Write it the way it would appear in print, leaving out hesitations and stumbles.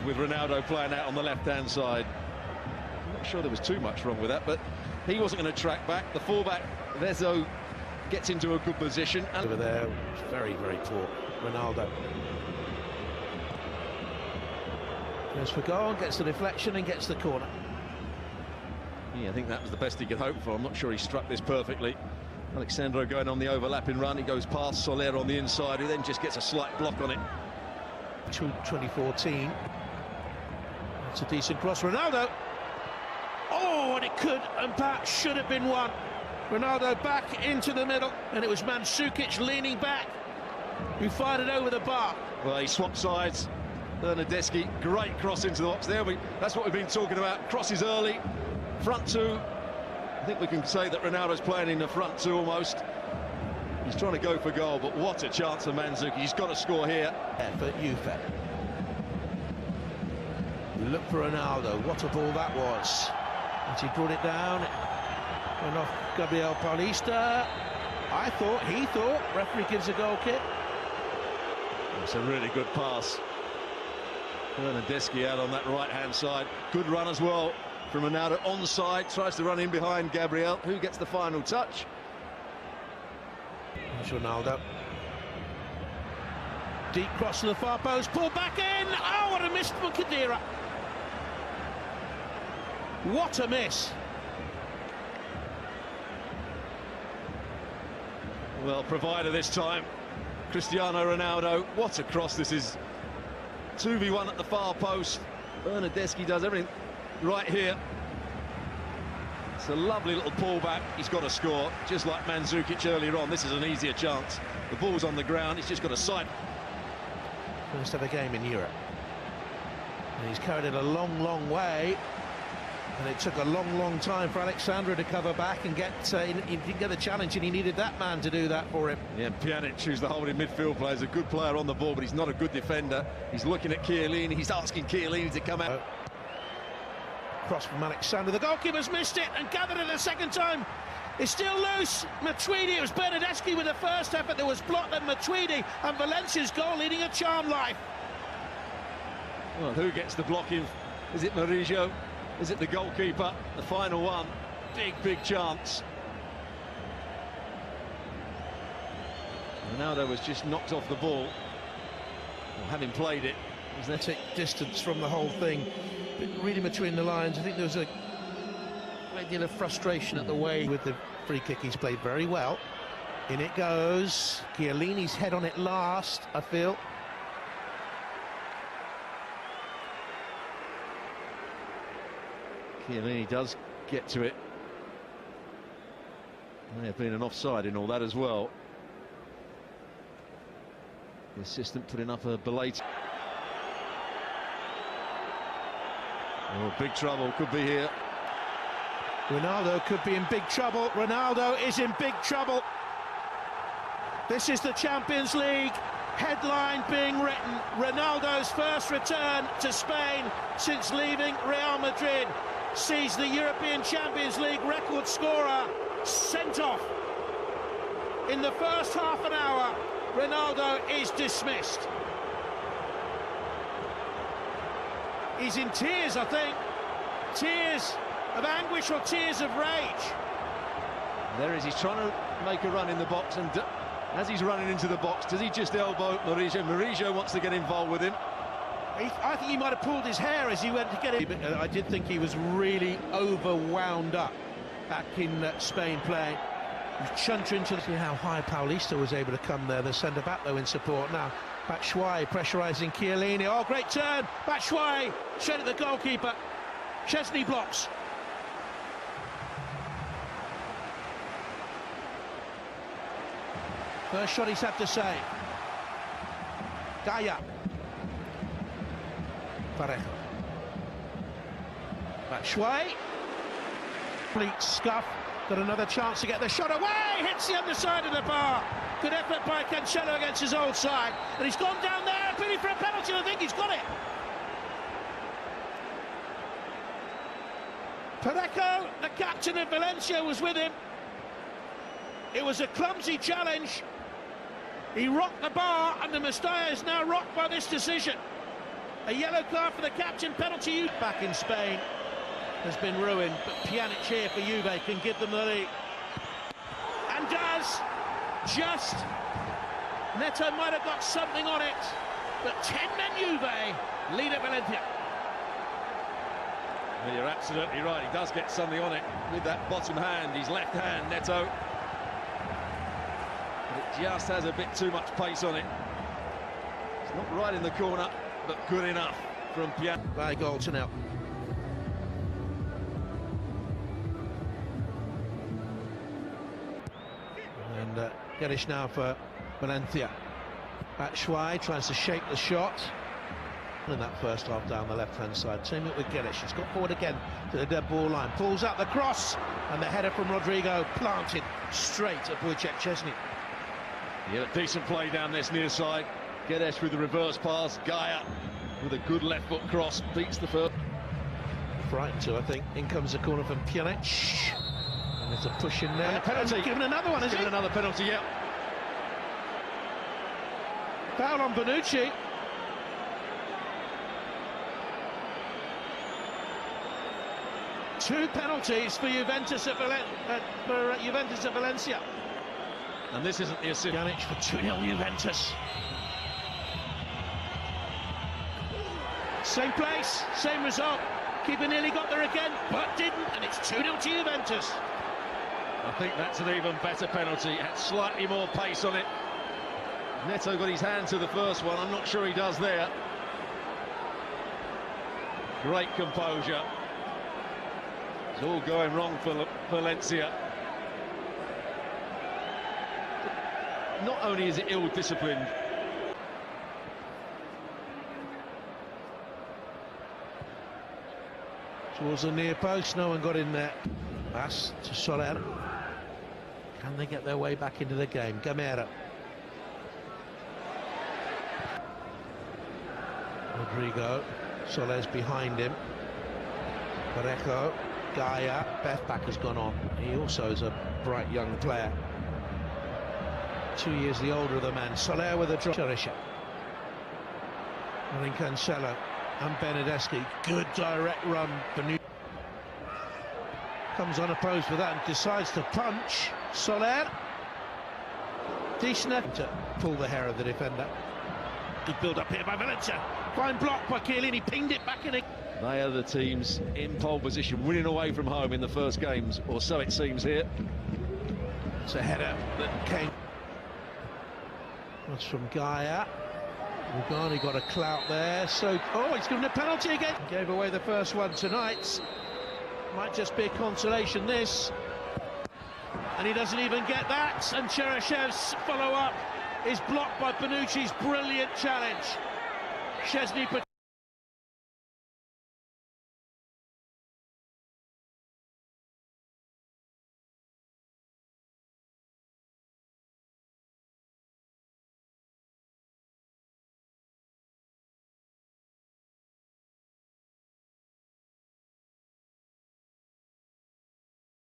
With Ronaldo playing out on the left-hand side. I'm not sure there was too much wrong with that, but he wasn't going to track back. The fullback, Vezo, gets into a good position. And over there, very, very poor. Ronaldo goes for goal, gets the deflection and gets the corner. Yeah, I think that was the best he could hope for. I'm not sure he struck this perfectly. Alexandro going on the overlapping run. He goes past Soler on the inside, who then just gets a slight block on it. 2014. It's a decent cross. Ronaldo. Oh, and it could and perhaps should have been one. Ronaldo back into the middle, and it was Mandzukic leaning back who fired it over the bar. Well, he swapped sides. Bernardeschi, great cross into the box there. That's what we've been talking about. Crosses early, front two. I think we can say that Ronaldo's playing in the front two almost. He's trying to go for goal, but what a chance for Mandzukic. He's got to score here. For Juve. Look for Ronaldo. What a ball that was. As he brought it down, went off Gabriel Paulista. He thought, referee gives a goal kick. It's a really good pass. Bernardeschi out on that right-hand side. Good run as well from Ronaldo. Onside, tries to run in behind Gabriel. Who gets the final touch? There's Ronaldo. Deep cross to the far post, pulled back in. Oh, what a miss from Khedira. What a miss. Well, provider this time, Cristiano Ronaldo. What a cross this is. 2v1 at the far post. Bernardeschi does everything right here. It's a lovely little pullback. He's got to score, just like Mandzukic earlier on. This is an easier chance. The ball's on the ground. He's just got a sight. First ever game in Europe. And he's carried it a long, long way. And it took a long, long time for Alexandro to cover back and get. He didn't get the challenge, and he needed that man to do that for him. Yeah, Pjanic, who's the holding midfield player, is a good player on the ball, but he's not a good defender. He's looking at Chiellini. He's asking Chiellini to come out. Cross from Alexandro. The goalkeeper's missed it and gathered it a second time. It's still loose. Matuidi. It was Bernardeschi with the first effort. There was blocked, then Matuidi, and Valencia's goal leading a charmed life. Well, who gets the blocking? Is it Murillo? Is it the goalkeeper? The final one. Big chance. Ronaldo was just knocked off the ball. Well, having played it. Athletic distance from the whole thing. But reading between the lines, I think there was a great deal of frustration at the way with the free kick. He's played very well. In it goes. Chiellini's head on it last, I feel. Chiellini does get to it. May have been an offside in all that as well. The assistant putting up a belated. Oh, big trouble could be here. Ronaldo could be in big trouble. Ronaldo is in big trouble. This is the Champions League. Headline being written. Ronaldo's first return to Spain since leaving Real Madrid sees the European Champions League record scorer sent off. In the first half an hour, Ronaldo is dismissed. He's in tears, I think. Tears of anguish or tears of rage. There he is. He's trying to make a run in the box, and as he's running into the box, does he just elbow Murillo? Murillo wants to get involved with him. I think he might have pulled his hair as he went to get it. But I did think he was really overwound up back in Spain playing. He was chuntering to see how high Paulista was able to come there. The centre-back, though, in support now. Batshuayi pressurising Chiellini. Oh, great turn. Batshuayi straight at the goalkeeper. Chesney blocks. First shot he's had to save. Daya. Parejo. Batshuayi. Complete scuff. Got another chance to get the shot away. Hits the underside of the bar. Good effort by Cancelo against his old side. And he's gone down there, appealing for a penalty. I think he's got it. Parejo, the captain of Valencia, was with him. It was a clumsy challenge. He rocked the bar, and the Mestalla is now rocked by this decision. A yellow card for the captain, penalty back in Spain has been ruined, but Pjanic here for Juve can give them the lead. And does, just. Neto might have got something on it, but 10 men Juve lead at Valencia. Well, you're absolutely right, he does get something on it with that bottom hand, his left hand, Neto. But it just has a bit too much pace on it. It's not right in the corner, but good enough from Pjanic. By goal to nil. And Gerish now for Valencia. Batshuayi tries to shape the shot. In that first half down the left-hand side. Team it with Gerish. He's got forward again to the dead ball line. Pulls out the cross. And the header from Rodrigo planted straight at Wojciech Szczesny. Yeah, decent play down this near side. Gerish with the reverse pass. Gaia with a good left foot cross. Beats the first. Frightened to, I think. In comes the corner from Pjanic. And there's a push in there. And a penalty. And given another one, given another penalty, yeah. Foul on Bonucci. Two penalties for Juventus at Valencia. And this isn't the assist. Pjanic for 2-0 Juventus. Same place, same result. Keeper nearly got there again, but didn't, and it's 2-0 to Juventus. I think that's an even better penalty. It had slightly more pace on it. Neto got his hand to the first one. I'm not sure he does there. Great composure. It's all going wrong for Valencia. Not only is it ill-disciplined. Towards the near post, no one got in there. Pass to Soler. Can they get their way back into the game? Gamera. Rodrigo. Soler's behind him. Parejo. Gaia. Bethback has gone on. He also is a bright young player. 2 years the older of the man. Soler with a drop. Cherisha. I think Cancelo and Benedeschi. Good direct run. Comes unopposed for that and decides to punch. Soler. Decent to pull the hair of the defender. Good build up here by Valencia. Fine block by Chiellini. Pinged it back in. They are the teams in pole position, winning away from home in the first games, or so it seems here. It's a header that came. That's from Gaia. Rugani got a clout there, so... Oh, he's given a penalty again. Gave away the first one tonight. Might just be a consolation, this. And he doesn't even get that. And Chereshev's follow-up is blocked by Bonucci's brilliant challenge. Szczesny